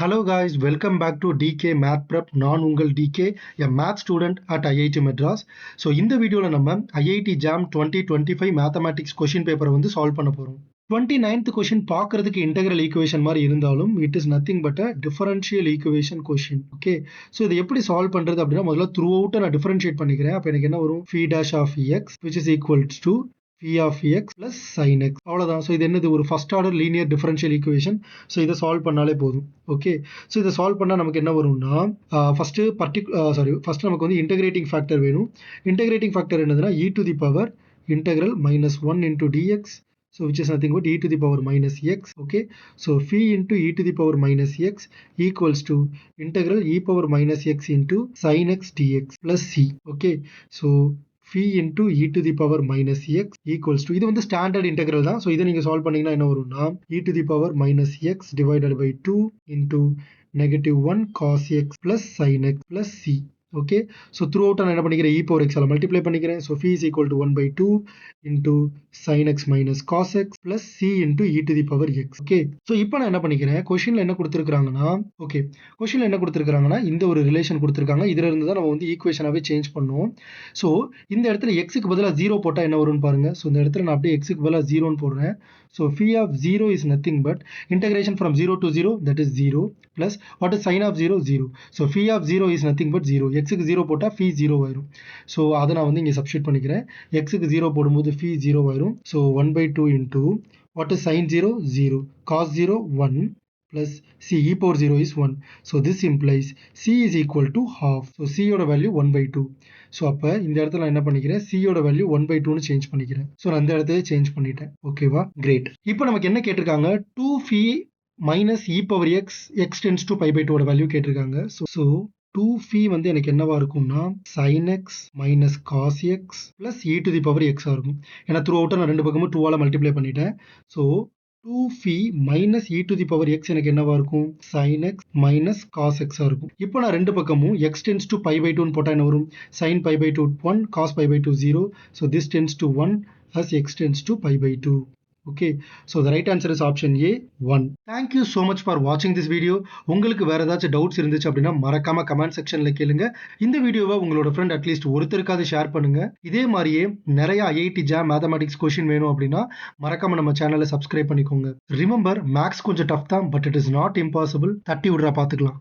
Hello guys, welcome back to DK Math Prep. நான் உங்கள் DK, a math student at IIT Madras. So இந்த வீடியோல நம்ம IIT JAM 2025 Mathematics question paper வந்து solve பண்ண போறோம். 29th question பார்க்கிறதுக்கு integral equation மாதிரி இருந்தாலும் it is nothing but a differential equation question. Okay. So இது எப்படி சால்வ் பண்றது அப்படின்னா முதல்ல throughout நான் differentiate பண்ணிக்கிறேன். அப்ப எனக்கு என்ன வரும்? phi dash of x which is equals to phi of x plus sin x. அவ்வளவுதான். ஸோ இது என்னது ஒரு first order linear differential equation. So இதை சால்வ் பண்ணாலே போதும். ஓகே. ஸோ இதை சால்வ் பண்ணால் நமக்கு என்ன வரும்னா ஃபர்ஸ்ட் நமக்கு வந்து இன்டகிரேட்டிங் ஃபேக்டர் வேணும். இன்டகிரேட்டிங் ஃபேக்டர் என்னதுன்னா e to the power integral -1 into dx. So which is nothing but e to the power minus x. Okay. So phi into e to the power minus x equals to integral e power minus x into sin x dx plus c. Okay. So phi into e to the power minus x equals to இது வந்து standard integral தான். So இதை நீங்கள் solve பண்ணீங்கன்னா என்ன வரும்னா e to the power minus x divided by 2 into -1 cos x plus sin x plus c. Okay. So throughout நான் என்ன பண்ணிக்கிறேன் e power x ஆல் மல்டிப்ளை பண்ணிக்கிறேன். So phi is equal to 1 by 2 into sin x minus cos x plus c into e to the power x. Okay. So இப்போ நான் என்ன பண்ணிக்கிறேன் கொஸ்டின்ல என்ன கொடுத்துருக்காங்கன்னா இந்த ஒரு ரிலேஷன் கொடுத்துருக்காங்க. இதுல இருந்து தான் நம்ம வந்து ஈக்குவேஷனாவே சேஞ்ச் பண்ணுவோம். ஸோ இந்த இடத்துல எக்ஸுக்கு பதிலாக 0 போட்டால் என்ன வரும்னு பாருங்க. ஸோ இந்த இடத்துல நான் அப்படியே எக்ஸுக்கு பதிலாக 0ன்னு போடுறேன். So phi of 0 is nothing but integration from 0 to 0, that is 0, plus what is sin of 0? 0. So phi of 0 is nothing but 0. x க்கு 0 போட்டால் phi 0 ஆயிரும். ஸோ அதை நான் வந்து இங்கே சப்ஸ்டியூட் பண்ணிக்கிறேன். x க்கு 0 போடும்போது phi 0 ஆயிரும். So 1 by 2 into what is sin 0? 0. cos 0? 1. plus c e power 0 is 1. So this implies c is equal to half. So c யோட வேல்யூ 1 by 2. ஸோ அப்போ இந்த இடத்துல நான் என்ன பண்ணிக்கிறேன் c யோட வேல்யூ 1 by 2ன்னு சேஞ்ச் பண்ணிக்கிறேன். ஸோ நான் அந்த இடத்துல சேஞ்ச் பண்ணிட்டேன். ஓகேவா? கிரேட். இப்போ நமக்கு என்ன கேட்டிருக்காங்க 2 phi minus e power x x tends to pi by 2 ஓட வேல்யூ கேட்டிருக்காங்க. ஸோ 2 phi வந்து எனக்கு என்னவா இருக்கும்னா sin x minus cos x plus e to the power x இருக்கும். ஏன்னா த்ரூ அவுட்டாக நான் ரெண்டு பக்கமும் 2 ஆல் மல்டிப்ளை பண்ணிட்டேன். So 2 phi minus e to the power x எனக்கு என்னவா இருக்கும் sin x minus cos x இருக்கும். இப்போ நான் ரெண்டு பக்கமும் x tends to pi by 2 போட்டா என்ன வரும் sin pi by 2 1 cos pi by 2 0. So this tends to 1 as x tends to pi by 2. Okay, so the right answer is option A 1. Thank you so much for watching this video. உங்களுக்கு வேற ஏதாச்சும் doubts இருந்துச்சு அப்படின்னா மறக்காம comment செக்ஷன்ல கேளுங்க. இந்த வீடியோவை உங்களோட ஃப்ரெண்ட் அட்லீஸ்ட் ஒருத்தருக்காவது ஷேர் பண்ணுங்க. இதே மாதிரியே நிறைய IIT JAM மேத்தமெட்டிக்ஸ் கொஸ்டின் வேணும் அப்படின்னா மறக்காம நம்ம சேனலை சப்ஸ்கிரைப் பண்ணிக்கோங்க. ரிமெம்பர் மேக்ஸ் கொஞ்சம் டஃப் தான், but it is not impossible. தட்டி விடுறா பார்த்துக்கலாம்.